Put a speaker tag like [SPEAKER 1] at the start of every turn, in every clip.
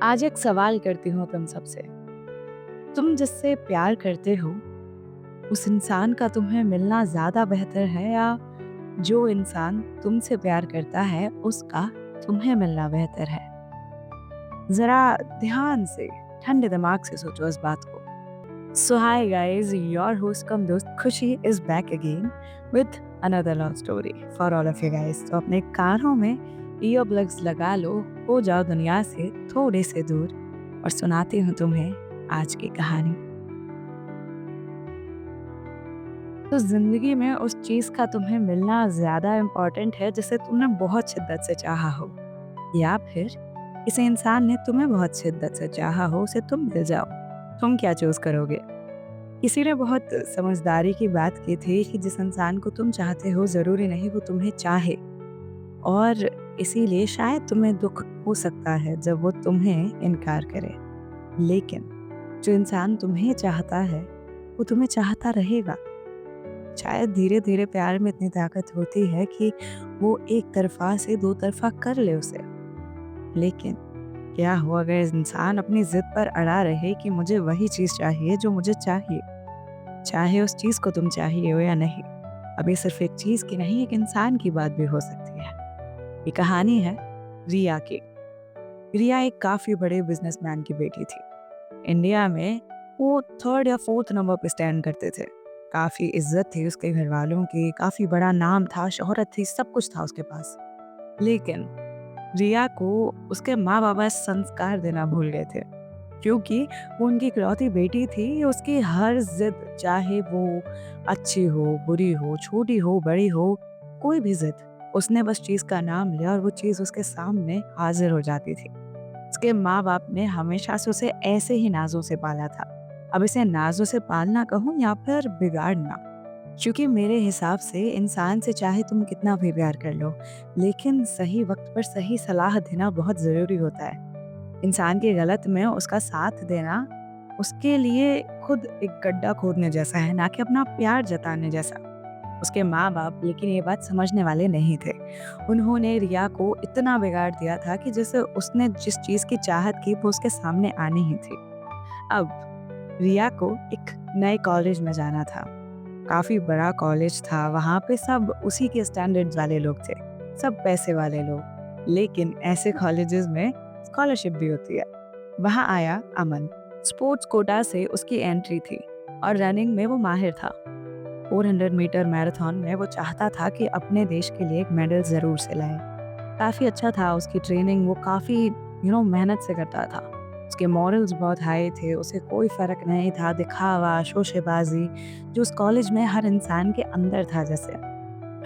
[SPEAKER 1] आज एक सवाल करती हूँ तुम सबसे। तुम जिससे प्यार करते हो, उस इंसान का तुम्हें मिलना ज़्यादा बेहतर है या जो इंसान तुमसे प्यार करता है, उसका तुम्हें मिलना बेहतर है? ज़रा ध्यान से, ठंडे दिमाग से सोचो इस बात को। So hi guys, your host कम दोस्त खुशी is back again with another love story for all of you guys. तो अपने कानों में ईयरप्लग्स लगा लो, हो जाओ दुनिया से थोड़े से दूर और सुनाती हूँ तुम्हें आज की कहानी। तो जिंदगी में उस चीज़ का तुम्हें मिलना ज़्यादा इम्पोर्टेंट है जिसे तुमने बहुत शिद्दत से चाहा हो, या फिर किसी इंसान ने तुम्हें बहुत शिद्दत से चाहा हो, उसे तुम मिल जाओ। तुम क्या चूज करोगे? किसी ने बहुत समझदारी की बात की थी कि जिस इंसान को तुम चाहते हो ज़रूरी नहीं वो तुम्हें चाहे, और इसीलिए शायद तुम्हें दुख हो सकता है जब वो तुम्हें इनकार करे। लेकिन जो इंसान तुम्हें चाहता है वो तुम्हें चाहता रहेगा। शायद धीरे धीरे प्यार में इतनी ताकत होती है कि वो एक तरफा से दो तरफा कर ले उसे। लेकिन क्या हो अगर इंसान अपनी जिद पर अड़ा रहे कि मुझे वही चीज़ चाहिए जो मुझे चाहिए, चाहे उस चीज़ को तुम चाहिए हो या नहीं। अब ये सिर्फ एक चीज़ की नहीं, एक इंसान की बात भी हो सकती है। ये कहानी है रिया की। रिया एक काफ़ी बड़े बिजनेसमैन की बेटी थी। इंडिया में वो थर्ड या फोर्थ नंबर पे स्टैंड करते थे। काफ़ी इज्जत थी उसके घर वालों की, काफ़ी बड़ा नाम था, शोहरत थी, सब कुछ था उसके पास। लेकिन रिया को उसके माँ बाबा संस्कार देना भूल गए थे, क्योंकि वो उनकी इकलौती बेटी थी। उसकी हर जिद, चाहे वो अच्छी हो, बुरी हो, छोटी हो, बड़ी हो, कोई भी जिद, उसने बस चीज़ का नाम लिया और वो चीज़ उसके सामने हाजिर हो जाती थी। उसके माँ बाप ने हमेशा से उसे ऐसे ही नाजों से पाला था। अब इसे नाजों से पालना कहूँ या फिर बिगाड़ना, क्योंकि मेरे हिसाब से इंसान से चाहे तुम कितना भी प्यार कर लो, लेकिन सही वक्त पर सही सलाह देना बहुत ज़रूरी होता है। इंसान के गलत में उसका साथ देना उसके लिए खुद एक गड्ढा खोदने जैसा है, ना कि अपना प्यार जताने जैसा। उसके माँ बाप लेकिन ये बात समझने वाले नहीं थे। उन्होंने रिया को इतना बिगाड़ दिया था कि जैसे उसने जिस चीज़ की चाहत की वो उसके सामने आनी ही थी। अब रिया को एक नए कॉलेज में जाना था। काफ़ी बड़ा कॉलेज था, वहाँ पे सब उसी के स्टैंडर्ड्स वाले लोग थे, सब पैसे वाले लोग। लेकिन ऐसे कॉलेजेस में स्कॉलरशिप भी होती है। वहाँ आया अमन। स्पोर्ट्स कोटा से उसकी एंट्री थी और रनिंग में वो माहिर था। 400 मीटर मैराथन में वो चाहता था कि अपने देश के लिए एक मेडल ज़रूर से लाए। काफ़ी अच्छा था उसकी ट्रेनिंग, वो काफ़ी मेहनत से करता था। उसके मॉरल्स बहुत हाई थे, उसे कोई फ़र्क नहीं था दिखावा, शोशेबाज़ी, जो उस कॉलेज में हर इंसान के अंदर था जैसे।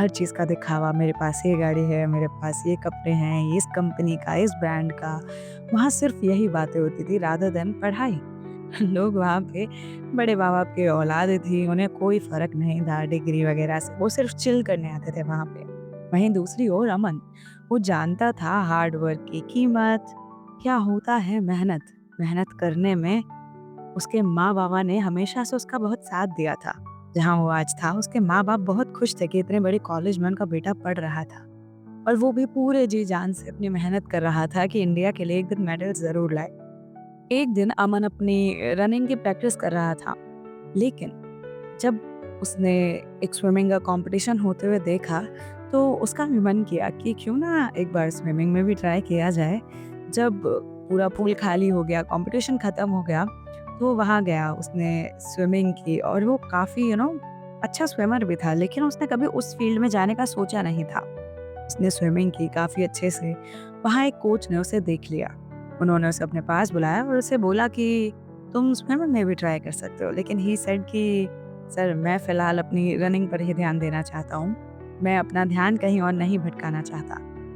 [SPEAKER 1] हर चीज़ का दिखावा, मेरे पास ये गाड़ी है, मेरे पास ये कपड़े हैं, ये इस कंपनी का, इस ब्रांड का। वहाँ सिर्फ़ यही बातें होती थी रादर देन पढ़ाई। लोग वहाँ पे बड़े माँ-बाप की औलादें थी, उन्हें कोई फ़र्क नहीं था डिग्री वगैरह से, वो सिर्फ़ चिल करने आते थे वहाँ पे। वहीं दूसरी ओर अमन, वो जानता था हार्ड वर्क की कीमत, क्या होता है मेहनत। मेहनत करने में उसके माँ-बाबा ने हमेशा से उसका बहुत साथ दिया था। जहाँ वो आज था, उसके माँ-बाप बहुत खुश थे कि इतने बड़े कॉलेज में उनका बेटा पढ़ रहा था और वो भी पूरे जी-जान से अपनी मेहनत कर रहा था कि इंडिया के लिए एक दिन मेडल ज़रूर लाए। एक दिन अमन अपनी रनिंग की प्रैक्टिस कर रहा था, लेकिन जब उसने एक स्विमिंग का कंपटीशन होते हुए देखा, तो उसका भी मन किया कि क्यों ना एक बार स्विमिंग में भी ट्राई किया जाए। जब पूरा पूल खाली हो गया, कंपटीशन खत्म हो गया, तो वहाँ गया, उसने स्विमिंग की और वो काफ़ी अच्छा स्विमर भी था, लेकिन उसने कभी उस फील्ड में जाने का सोचा नहीं था। उसने स्विमिंग की काफ़ी अच्छे से। वहाँ एक कोच ने उसे देख लिया। उन्होंने उसे अपने पास बुलाया और उसे बोला कि तुम स्विमिंग में भी ट्राई कर सकते हो। लेकिन ही सेड कि सर, मैं फ़िलहाल अपनी रनिंग पर ही ध्यान देना चाहता हूँ। मैं अपना ध्यान कहीं और नहीं भटकाना चाहता।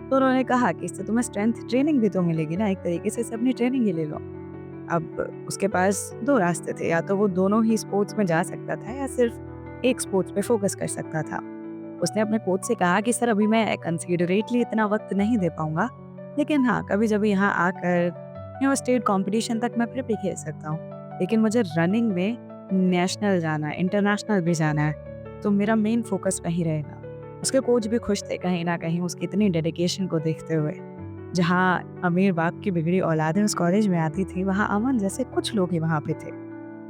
[SPEAKER 1] तो उन्होंने कहा कि इससे तुम्हें स्ट्रेंथ ट्रेनिंग भी तो मिलेगी ना, एक तरीके से इसे अपनी ट्रेनिंग ही ले लो। अब उसके पास 2 रास्ते थे, या तो वो दोनों ही स्पोर्ट्स में जा सकता था या सिर्फ़ एक स्पोर्ट्स पे फ़ोकस कर सकता था। उसने अपने कोच से कहा कि सर, अभी मैं कंसिडरेटली इतना वक़्त नहीं दे पाऊँगा, लेकिन हाँ, कभी-कभी यहाँ आकर स्टेट कॉम्पिटिशन तक मैं फिर भी खेल सकता हूँ। लेकिन मुझे रनिंग में नेशनल जाना है, इंटरनेशनल भी जाना है, तो मेरा मेन फ़ोकस वहीं रहेगा। उसके कोच भी खुश थे कहीं न कहीं उसकी इतनी डेडिकेशन को देखते हुए। जहाँ अमीर बाप की बिगड़ी औलादें उस कॉलेज में आती थी, वहाँ अमन जैसे कुछ लोग ही वहाँ पे थे,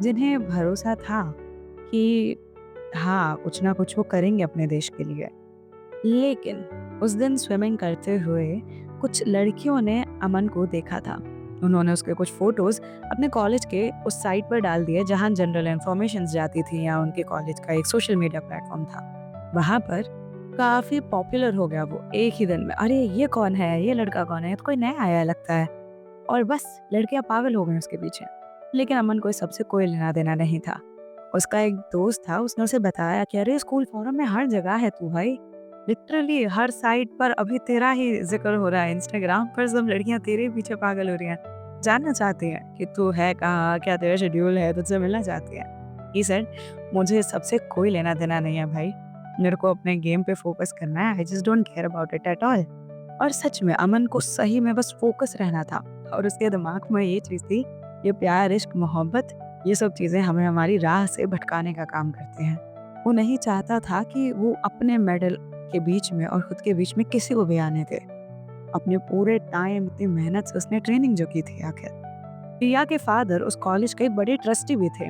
[SPEAKER 1] जिन्हें भरोसा था कि हाँ, कुछ ना कुछ वो करेंगे अपने देश के लिए। लेकिन उस दिन स्विमिंग करते हुए कुछ लड़कियों ने अमन को देखा था। उन्होंने उसके कुछ फोटोज़ अपने कॉलेज के उस साइट पर डाल दिए जहाँ जनरल इन्फॉर्मेशंस जाती थी या उनके कॉलेज का एक सोशल मीडिया प्लेटफ़ॉर्म था। वहाँ पर काफ़ी पॉपुलर हो गया वो एक ही दिन में। अरे! ये कौन है? ये लड़का कौन है? ये तो कोई नया आया है लगता है। और बस लड़कियाँ पागल हो गईं उसके पीछे। लेकिन अमन को इस सब से कोई लेना-देना नहीं था। उसका एक दोस्त था, उसने उसे बताया कि अरे स्कूल फोरम में हर जगह है तू भाई। लिटरली हर साइट पर अभी तेरा ही ज़िक्र हो रहा है, इंस्टाग्राम पर सब लड़कियाँ तेरे पीछे पागल हो रही हैं। जानना चाहती हैं कि तू है कहाँ, क्या तेरा शेड्यूल है, तुझसे मिलना चाहती हैं। ही सेड मुझे इस सबसे कोई लेना-देना नहीं है भाई। मेरे को अपने गेम पे फ़ोकस करना है, I just don't care about it at all. और सच में अमन को सही में बस फ़ोकस रहना था और उसके दिमाग में ये चीज़ थी, ये प्यार, इश्क, मोहब्बत ये सब चीज़ें हमें हमारी राह से भटकाने का काम करते हैं। वो नहीं चाहता था कि वो अपने मेडल के बीच में और खुद के बीच में किसी को भी आने दे। अपने पूरे टाइम इतनी मेहनत से उसने ट्रेनिंग जो की थी आखिर। रिया के फादर उस कॉलेज के बड़े ट्रस्टी भी थे।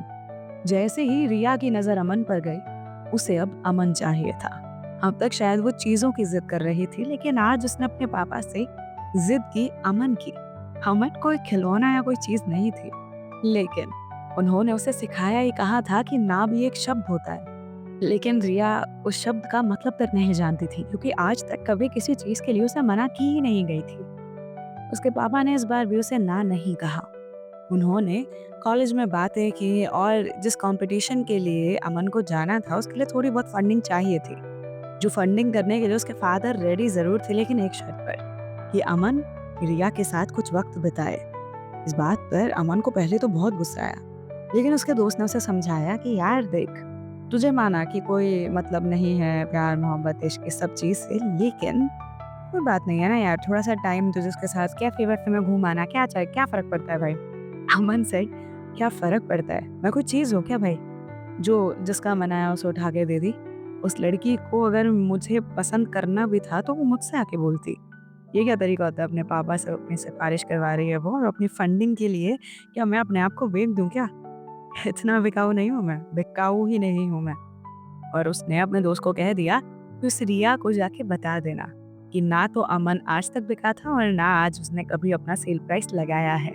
[SPEAKER 1] जैसे ही रिया की नज़र अमन पर गई, उसे अब अमन चाहिए था। अब तक शायद वो चीज़ों की ज़िद कर रही थी, लेकिन आज उसने अपने पापा से ज़िद की अमन की। अमन कोई खिलौना या कोई चीज़ नहीं थी, लेकिन उन्होंने उसे सिखाया ही कहा था कि ना भी एक शब्द होता है। लेकिन रिया उस शब्द का मतलब तक नहीं जानती थी, क्योंकि आज तक कभी किसी चीज़ के लिए उसे मना की ही नहीं गई थी। उसके पापा ने इस बार भी उसे ना नहीं कहा। उन्होंने कॉलेज में बातें की और जिस कंपटीशन के लिए अमन को जाना था, उसके लिए थोड़ी बहुत फंडिंग चाहिए थी। जो फंडिंग करने के लिए उसके फादर रेडी ज़रूर थे, लेकिन एक शर्त पर कि अमन रिया के साथ कुछ वक्त बिताए। इस बात पर अमन को पहले तो बहुत गुस्सा आया, लेकिन उसके दोस्त ने उसे समझाया कि यार देख, तुझे माना कि कोई मतलब नहीं है प्यार, मोहब्बत, इश्क इस सब चीज़ से, लेकिन कोई बात नहीं है ना यार, थोड़ा-सा टाइम तुझे उसके साथ कैफ़े-वैफ़े में घूम आना, क्या फ़र्क पड़ता है भाई? अमन सेड क्या फ़र्क पड़ता है? मैं कोई चीज़ हूँ क्या भाई, जो जिसका मन आया उसे उठा के दे दी? उस लड़की को अगर मुझे पसंद करना भी था तो वो मुझसे आके बोलती। ये क्या तरीका होता है अपने पापा से अपनी सिफ़ारिश करवा रही है वो और अपनी फंडिंग के लिए, क्या मैं अपने आप को बेच दूँ क्या? इतना बिकाऊ नहीं हूँ मैं, बिकाऊ ही नहीं हूँ मैं। और उसने अपने दोस्त को कह दिया कि उस रिया को जाके बता देना कि ना तो अमन आज तक बिका था और ना आज उसने कभी अपना सेल प्राइस लगाया है।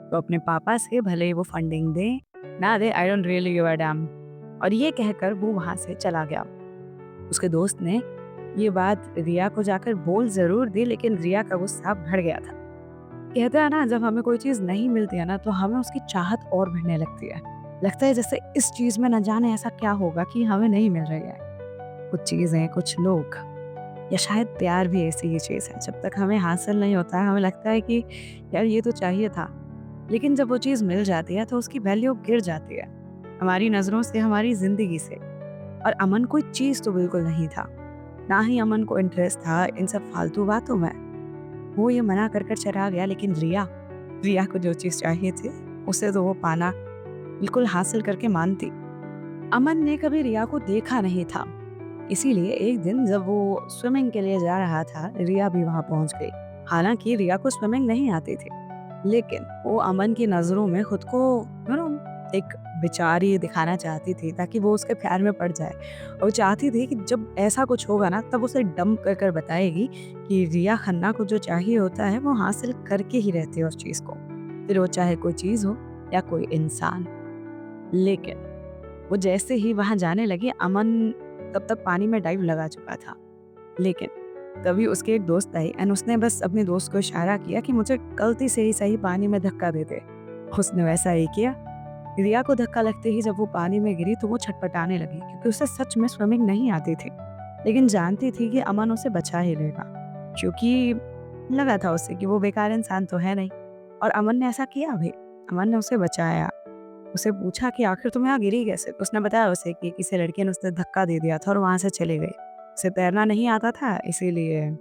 [SPEAKER 1] तो अपने पापा से भले ही वो फंडिंग दें, ना दें, I don't really give a dam. और ये कहकर वो वहाँ से चला गया। उसके दोस्त ने ये बात रिया को जाकर बोल ज़रूर दी, लेकिन रिया का गुस्सा बढ़ गया था। कहते हैं ना, जब हमें कोई चीज़ नहीं मिलती है ना, तो हमें उसकी चाहत और बढ़ने लगती है। लगता है जैसे इस चीज़ में न जाने ऐसा क्या होगा कि हमें नहीं मिल रही है। कुछ चीज़ें, कुछ लोग या शायद प्यार भी ऐसी ही चीज़ है। जब तक हमें हासिल नहीं होता है, हमें लगता है कि यार ये तो चाहिए था। लेकिन जब वो चीज़ मिल जाती है तो उसकी वैल्यू गिर जाती है। हमारी नज़रों से, हमारी ज़िंदगी से। और अमन कोई चीज़ तो बिल्कुल नहीं था। ना ही अमन को इंटरेस्ट था इन सब फालतू बातों में। वो ये मना कर चला गया, लेकिन रिया रिया को जो चीज़ चाहिए थी, उसे तो वो पाना बिल्कुल हासिल करके मानती। अमन ने कभी रिया को देखा नहीं था, इसीलिए एक दिन जब वो स्विमिंग के लिए जा रहा था, रिया भी वहाँ पहुँच गई। हालाँकि रिया को स्विमिंग नहीं आती थी, लेकिन वो अमन की नज़रों में खुद को यू नो एक बेचारी दिखाना चाहती थी, ताकि वो उसके प्यार में पड़ जाए। और वो चाहती थी कि जब ऐसा कुछ होगा ना, तब उसे डंप कर बताएगी कि रिया खन्ना को जो चाहिए होता है वो हासिल करके ही रहती है उस चीज़ को, फिर वो चाहे कोई चीज़ हो या कोई इंसान। लेकिन वो जैसे ही वहाँ जाने लगी, अमन तब तक पानी में डाइव लगा चुका था। लेकिन तभी उसके एक दोस्त आई एंड उसने बस अपने दोस्त को इशारा किया कि मुझे गलती से ही सही पानी में धक्का दे दे। उसने वैसा ही किया। रिया को धक्का लगते ही जब वो पानी में गिरी तो वो छटपटाने लगी, क्योंकि उसे सच में स्विमिंग नहीं आती थी, लेकिन जानती थी कि अमन उसे बचा ही लेगा, क्योंकि लगा था उसे कि वो बेकार इंसान तो है नहीं। और अमन ने ऐसा किया भी। अमन ने उसे बचाया। उसे पूछा कि आखिर तुम यहाँ गिरी कैसे? तो उसने बताया उसे कि किसी लड़के ने उसे धक्का दे दिया था और वहाँ से चली गई। उसे तैरना नहीं आता था, इसीलिए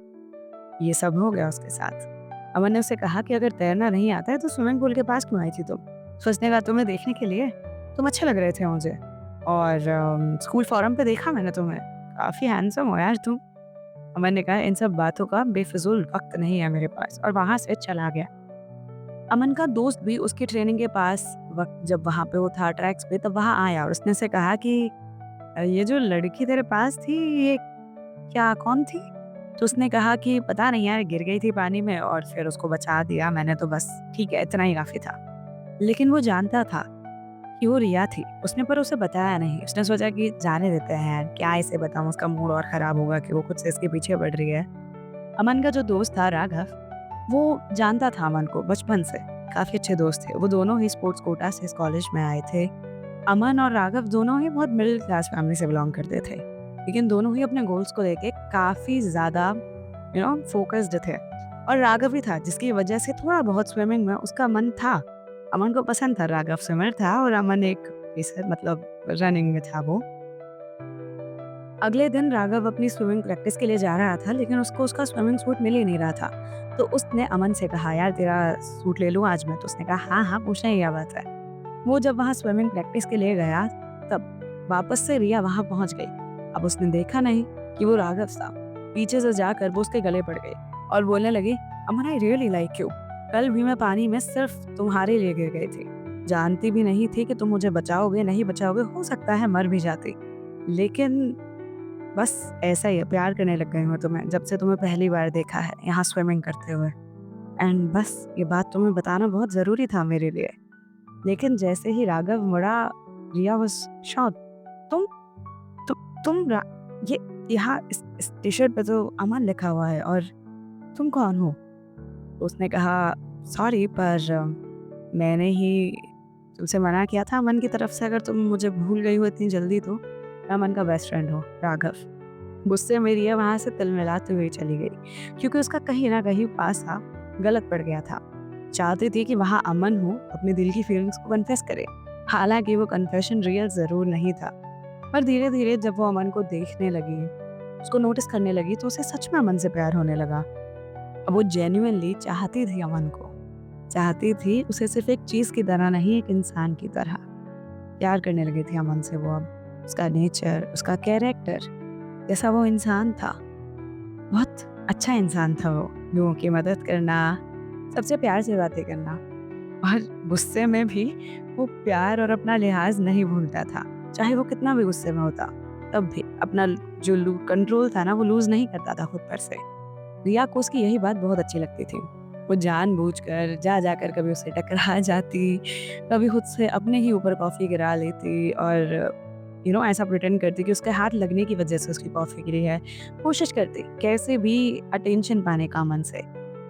[SPEAKER 1] ये सब हो गया उसके साथ। अमन ने उसे कहा कि अगर तैरना नहीं आता है तो स्विमिंग पूल के पास क्यों आई थी तुम? तो उसने कहा तुम्हें देखने के लिए, तुम अच्छे लग रहे थे मुझे, और स्कूल फोरम पे देखा मैंने तुम्हें, काफ़ी हैंडसम हो यार तुम। अमन ने कहा, इन सब बातों का बेफिजूल वक्त नहीं है मेरे पास, और वहां से चला गया। अमन का दोस्त भी उसकी ट्रेनिंग के पास वक्त जब वहां पे वो था ट्रैक्स पे, तब वहां आया और उसने से कहा कि ये जो लड़की तेरे पास थी, ये क्या कौन थी?" तो उसने कहा कि पता नहीं यार, गिर गई थी पानी में और फिर उसको बचा दिया मैंने, तो बस ठीक है, इतना ही काफ़ी था। लेकिन वो जानता था कि वो रिया थी। उसने पर उसे बताया नहीं। उसने सोचा कि जाने देते हैं यार, क्या इसे बताऊँ, उसका मूड और ख़राब होगा कि वो खुद से इसके पीछे पड़ रही है। अमन का जो दोस्त था राघव, वो जानता था अमन को बचपन से, काफ़ी अच्छे दोस्त थे। वो दोनों ही स्पोर्ट्स कोटा से इस कॉलेज में आए थे। अमन और राघव दोनों ही बहुत मिडिल क्लास फैमिली से बिलॉन्ग करते थे। लेकिन दोनों ही अपने गोल्स को लेके काफ़ी ज़्यादा फ़ोकस्ड थे। और राघव ही था जिसकी वजह से थोड़ा बहुत स्विमिंग में उसका मन था। अमन को पसंद था, राघव स्विमर था और अमन एक रेसर, मतलब रनिंग में था वो। अगले दिन राघव अपनी स्विमिंग प्रैक्टिस के लिए जा रहा था, लेकिन उसको उसका स्विमिंग सूट मिल ही नहीं रहा था। तो उसने अमन से कहा, यार तेरा सूट ले लूँ आज मैं? तो उसने कहा, हाँ, हाँ, पूछने की क्या बात है। वो जब वहाँ स्विमिंग प्रैक्टिस के लिए गया, तब वापस से रिया वहाँ पहुँच गई। अब उसने देखा नहीं कि वो राघव था। पीछे से जाकर वो उसके गले पड़ गई और बोलने लगी, अमन, आई रियली लाइक यू। कल भी मैं पानी में सिर्फ तुम्हारे लिए गिर गई थी। जानती भी नहीं थी कि तुम मुझे बचाओगे, नहीं बचाओगे, हो सकता है मर भी जाती। लेकिन बस ऐसा ही है, प्यार करने लग गई हूँ तुम्हें, जब से तुम्हें पहली बार देखा है यहाँ स्विमिंग करते हुए। एंड बस ये बात तुम्हें बताना बहुत ज़रूरी था मेरे लिए। लेकिन जैसे ही राघव मुड़ा, रिया वाज़ शॉक्ड। तुम तु, तुम रा, ये यहाँ इस टी-शर्ट पे तो अमन लिखा हुआ है, और तुम कौन हो? तो उसने कहा, सॉरी, पर मैंने ही तुमसे मना किया था अमन की तरफ से, अगर तुम मुझे भूल गई हो इतनी जल्दी तो। मैं अमन का बेस्ट फ्रेंड हूँ, राघव। गुस्से में रिया वहाँ से तिलमिलाते हुए चली गई, क्योंकि उसका कहीं न कहीं पासा गलत पड़ गया था। चाहती थी कि वहाँ अमन हो, अपने दिल की फीलिंग्स को कन्फेस करे। हालाँकि वो कन्फेशन रियल ज़रूर नहीं था, पर धीरे-धीरे जब वो अमन को देखने लगी, उसको नोटिस करने लगी, तो उसे सच में अमन से प्यार होने लगा। अब वो जेन्युइनली चाहती थी अमन को। चाहती थी उसे सिर्फ़ एक चीज़ की तरह नहीं, एक इंसान की तरह। प्यार करने लगी थी अमन से वो अब। उसका नेचर, उसका कैरेक्टर, जैसा वो इंसान था, बहुत अच्छा इंसान था वो। लोगों की मदद करना, सबसे प्यार से बातें करना, और गुस्से में भी वो प्यार और अपना लिहाज़ नहीं भूलता था। चाहे वो कितना भी गुस्से में होता, तब भी अपना जो कंट्रोल था ना, वो लूज़ नहीं करता था खुद पर से। रिया को उसकी यही बात बहुत अच्छी लगती थी। वो जानबूझकर जा-जाकर कभी उससे टकरा जाती, कभी खुद से अपने ही ऊपर कॉफ़ी गिरा लेती और ऐसा प्रिटेंड करती कि उसके हाथ लगने की वज़ह से उसकी कॉफ़ी गिरी है। कोशिश करती कैसे भी अटेंशन पाने का अमन से।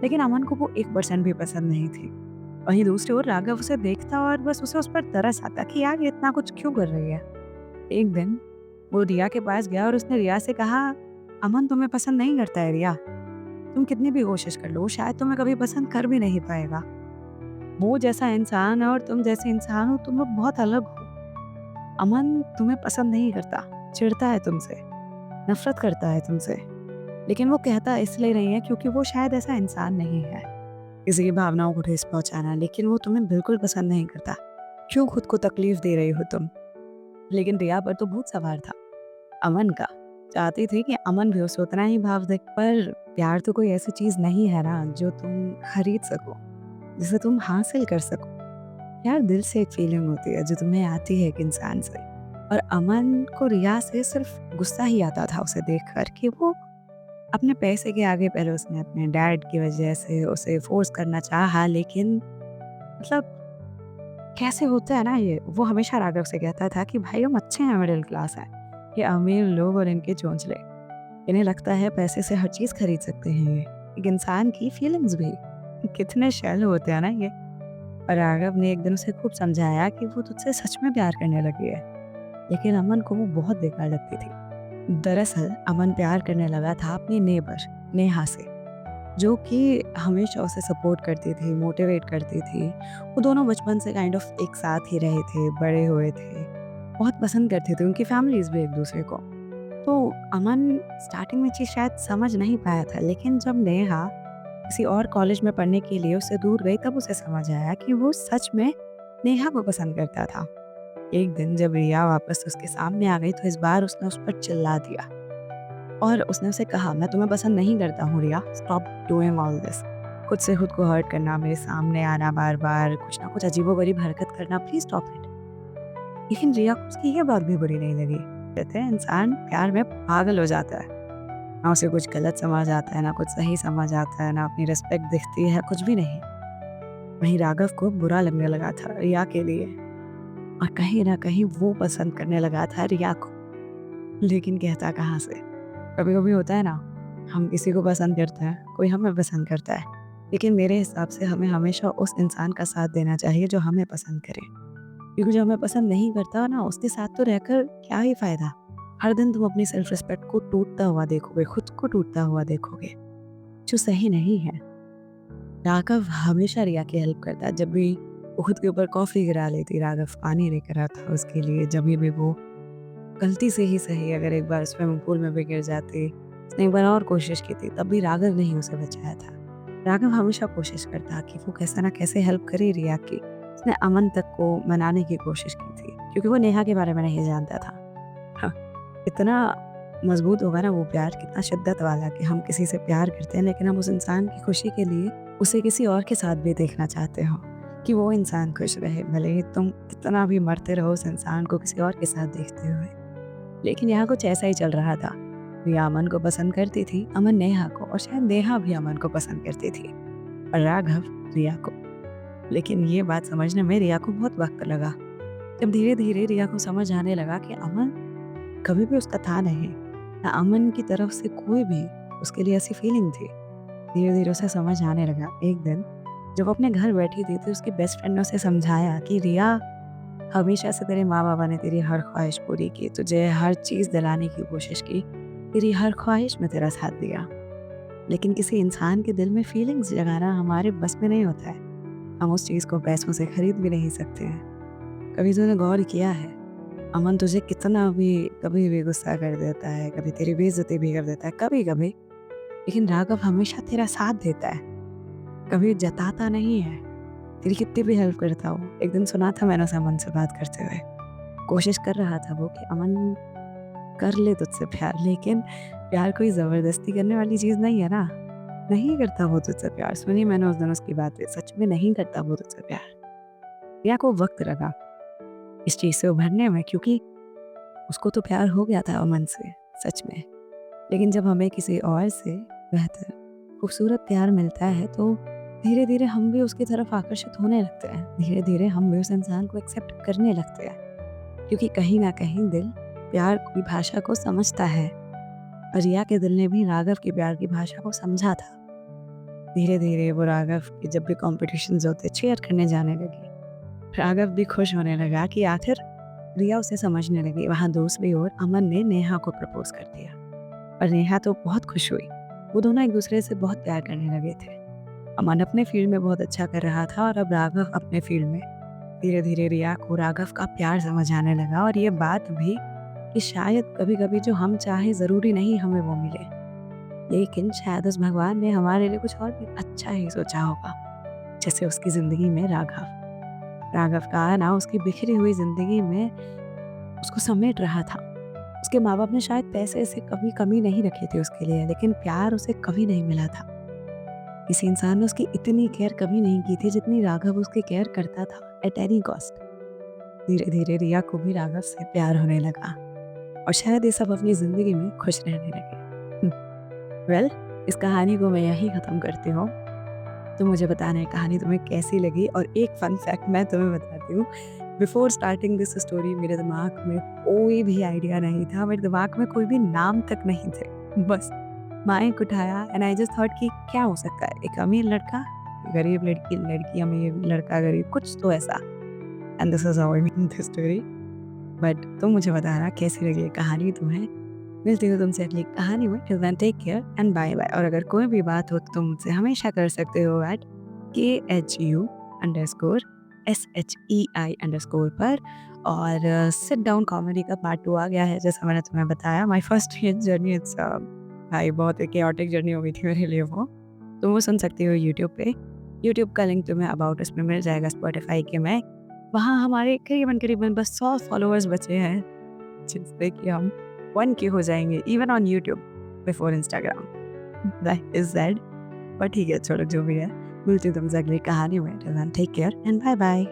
[SPEAKER 1] लेकिन अमन को वो 1% भी पसंद नहीं थी। वहीं दूसरी ओर राघव उसे देखता और बस उसे उस पर तरस आता कि यार ये इतना कुछ क्यों कर रही है। एक दिन वो रिया के पास गया और उसने रिया से कहा, अमन तुम्हें पसंद नहीं करता है रिया। तुम कितनी भी कोशिश कर लो, शायद तुम्हें कभी पसंद कर भी नहीं पाएगा। वो जैसा इंसान है और तुम जैसे इंसान हो, तुम लोग बहुत अलग हो। अमन तुम्हें पसंद नहीं करता, चिढ़ता है तुमसे, नफ़रत करता है तुमसे। लेकिन वो कहता इसलिए नहीं है क्योंकि वो शायद ऐसा इंसान नहीं है, किसी की भावनाओं को ठेस पहुँचाना, लेकिन वो तुम्हें बिल्कुल पसंद नहीं करता। क्यों खुद को तकलीफ़ दे रही हो तुम? लेकिन रिया पर तो भूत सवार था, अमन का। चाहती थी कि अमन भी उसे उतना ही भाव दे, पर प्यार तो कोई ऐसी चीज़ नहीं है ना जो तुम खरीद सको, जिसे तुम हासिल कर सको। प्यार दिल से एक फीलिंग होती है जो तुम्हें आती है एक इंसान से। और अमन को रिया से सिर्फ गुस्सा ही आता था उसे देखकर कि वो अपने पैसे के आगे, पहले उसने अपने डैड की वजह से उसे फोर्स करना चाहा, लेकिन मतलब कैसे होता है ना ये। वो हमेशा राघव से कहता था कि भाई हम अच्छे हैं, मिडिल क्लास हैं, ये अमीर लोग और इनके चोंचले, इन्हें लगता है पैसे से हर चीज़ खरीद सकते हैं। ये एक इंसान की फीलिंग्स भी कितने शैलो होते हैं ना ये। और राघव ने एक दिन उसे खूब समझाया कि वो तुझसे सच में प्यार करने लगी है, लेकिन अमन को वो बहुत बेकार लगती थी। दरअसल अमन प्यार करने लगा था अपनी नेबर नेहा से, जो कि हमेशा उसे सपोर्ट करती थी, मोटिवेट करती थी। वो दोनों बचपन से काइंड ऑफ एक साथ ही रहे थे, बड़े हुए थे, बहुत पसंद करते थे, उनकी फैमिलीज भी एक दूसरे को। तो अमन स्टार्टिंग में चीज़ शायद समझ नहीं पाया था, लेकिन जब नेहा किसी और कॉलेज में पढ़ने के लिए उससे दूर गई, तब उसे समझ आया कि वो सच में नेहा को पसंद करता था। एक दिन जब रिया वापस उसके सामने आ गई, तो इस बार उसने उस पर चिल्ला दिया। और उसने उसे कहा, मैं तुम्हें पसंद नहीं करता हूँ रिया, स्टॉप डूइंग ऑल दिस। खुद से खुद को हर्ट करना, मेरे सामने आना बार-बार, कुछ ना कुछ अजीबो-गरीब हरकत करना, प्लीज़ स्टॉप इट। लेकिन रिया को उसकी ये बात भी बुरी नहीं लगी। कहते हैं इंसान प्यार में पागल हो जाता है। ना उसे कुछ गलत समझ आता है, ना कुछ सही समझ आता है, ना अपनी रिस्पेक्ट दिखती है, कुछ भी नहीं। वहीं राघव को बुरा लगने लगा था रिया के लिए और कहीं न कहीं वो पसंद करने लगा था रिया को। लेकिन कहता कहाँ से? कभी-कभी होता है ना, हम किसी को पसंद करते हैं, कोई हमें पसंद करता है। लेकिन मेरे हिसाब से हमें हमेशा उस इंसान का साथ देना चाहिए जो हमें पसंद करे। क्योंकि जो हमें पसंद नहीं करता ना, उसके साथ तो रहकर क्या ही फ़ायदा? हर दिन तुम अपनी सेल्फ रिस्पेक्ट को टूटता हुआ देखोगे, खुद को टूटता हुआ देखोगे, जो सही नहीं है। राघव हमेशा रिया की हेल्प करता है। जब भी वो खुद के ऊपर कॉफ़ी गिरा लेती, राघव पानी लेकर आता उसके लिए। जभी भी वो गलती से ही सही अगर एक बार स्विमिंग पूल में भी गिर जाती, उसने एक बार और कोशिश की थी, तब भी राघव ने ही उसे बचाया था। राघव हमेशा कोशिश करता कि वो कैसे ना कैसे हेल्प करे रिया की। उसने अमन तक को मनाने की कोशिश की थी, क्योंकि वो नेहा के बारे में नहीं जानता था। हाँ, इतना मज़बूत होगा ना वो प्यार, कितना शिद्दत वाला कि हम किसी से प्यार करते हैं, लेकिन हम उस इंसान की खुशी के लिए उसे किसी और के साथ भी देखना चाहते हो, कि वो इंसान खुश रहे। भले ही तुम कितना भी मरते रहो उस इंसान को किसी और के साथ देखते हुए। लेकिन यहाँ कुछ ऐसा ही चल रहा था। रिया अमन को पसंद करती थी, अमन नेहा को, और शायद नेहा भी अमन को पसंद करती थी, और राघव रिया को। लेकिन ये बात समझने में रिया को बहुत वक़्त लगा। जब धीरे-धीरे रिया को समझ आने लगा कि अमन कभी भी उसका था नहीं, ना अमन की तरफ से कोई भी उसके लिए ऐसी फीलिंग थी। धीरे-धीरे उसे समझ आने लगा। एक दिन जब वो अपने घर बैठी थी, तो उसकी बेस्ट फ्रेंड ने उसे समझाया कि रिया, हमेशा से तेरे माँ-बाबा ने तेरी हर ख्वाहिश पूरी की, तुझे हर चीज़ दिलाने की कोशिश की, तेरी हर ख्वाहिश में तेरा साथ दिया। लेकिन किसी इंसान के दिल में फीलिंग्स जगाना हमारे बस में नहीं होता है। हम उस चीज़ को पैसों से खरीद भी नहीं सकते हैं। कभी तूने गौर किया है, अमन तुझे कितना भी कभी भी गुस्सा कर देता है, कभी तेरी बेइज़्ज़ती भी कर देता है, कभी-कभी, लेकिन राघव हमेशा तेरा साथ देता है, कभी जताता नहीं है। तेरी कितनी भी हेल्प करता हो। एक दिन सुना था मैंने उसे अमन से बात करते हुए। कोशिश कर रहा था वो कि अमन कर ले तुझसे प्यार, लेकिन प्यार कोई ज़बरदस्ती करने वाली चीज़ नहीं है ना। नहीं करता वो तुझसे प्यार। सुनी मैंने उस दिन उसकी बातें, सच में नहीं करता वो तुझसे प्यार। रिया को वक़्त लगा इस चीज़ से उभरने में, क्योंकि उसको तो प्यार हो गया था अमन से, सच में। लेकिन जब हमें किसी और से बेहतर, खूबसूरत प्यार मिलता है, तो धीरे-धीरे हम भी उसकी तरफ आकर्षित होने लगते हैं। धीरे-धीरे हम भी उस इंसान को एक्सेप्ट करने लगते हैं, क्योंकि कहीं न कहीं दिल प्यार की भाषा को समझता है। और रिया के दिल ने भी राघव की प्यार की भाषा को समझा था। धीरे-धीरे वो राघव के जब भी कॉम्पिटिशन्स होते, चीयर करने जाने लगी। राघव भी खुश होने लगा कि आखिर रिया उसे समझने लगी। वहाँ दूसरी ओर अमन ने नेहा को प्रपोज़ कर दिया, और नेहा तो बहुत खुश हुई। वो दोनों एक-दूसरे से बहुत प्यार करने लगे थे। अमन अपने फील्ड में बहुत अच्छा कर रहा था, और अब राघव अपने फील्ड में। धीरे-धीरे रिया को राघव का प्यार समझ आने लगा, और ये बात भी कि शायद कभी-कभी जो हम चाहें ज़रूरी नहीं हमें वो मिले। लेकिन शायद उस भगवान ने हमारे लिए कुछ और भी अच्छा ही सोचा होगा। जैसे उसकी ज़िंदगी में राघव। राघव का आना उसकी बिखरी हुई ज़िंदगी में उसको समेट रहा था। उसके माँ-बाप ने शायद पैसे से कभी कमी नहीं रखी थी उसके लिए, लेकिन प्यार उसे कभी नहीं मिला था। किसी इंसान ने उसकी इतनी केयर कभी नहीं की थी जितनी राघव उसकी केयर करता था, एट एनी कॉस्ट। धीरे-धीरे रिया को भी राघव से प्यार होने लगा, और शायद ये सब अपनी ज़िंदगी में खुश रहने लगे। वेल, इस कहानी को मैं यहीं ख़त्म करती हूँ। तो मुझे बताना है कहानी तुम्हें कैसी लगी, और एक फ़न फैक्ट मैं तुम्हें बताती हूँ। बिफोर स्टार्टिंग दिस स्टोरी मेरे दिमाग में कोई भी आइडिया नहीं था, मेरे दिमाग में कोई भी नाम तक नहीं थे। बस माइक उठाया एंड आई जस्ट थॉट कि क्या हो सकता है? एक अमीर लड़का, गरीब लड़की, लड़की अमीर, लड़का गरीब, कुछ तो ऐसा। And this is how I made this story. But तुम मुझे बताना कैसी लगी ये कहानी तुम्हें। मिलती हूँ तुमसे अगली कहानी में। Till then take care and bye bye. और अगर कोई भी बात हो तो तुम मुझसे हमेशा कर सकते हो एट KHU_SHEI_ पर। और सिट डाउन कॉमेडी का पार्ट 2 आ गया है, जैसा मैंने तुम्हें बताया। माय फर्स्ट ये जर्नी, इट्स भाई बहुत एक केओटिक जर्नी हो गई थी मेरे लिए वो। तुम वो सुन सकती हो यूट्यूब पे। यूट्यूब का लिंक तुम्हें अबाउट अस में मिल जाएगा, स्पॉटिफाई के में। वहाँ हमारे करीबन बस 100 फॉलोअर्स बचे हैं, जिससे कि हम 1K हो जाएंगे even on YouTube. Before Instagram. Life is sad, पर ठीक है, छोड़ो जो भी है। मिलती हूँ तुमसे अगली कहानी में। Till then take care and bye bye.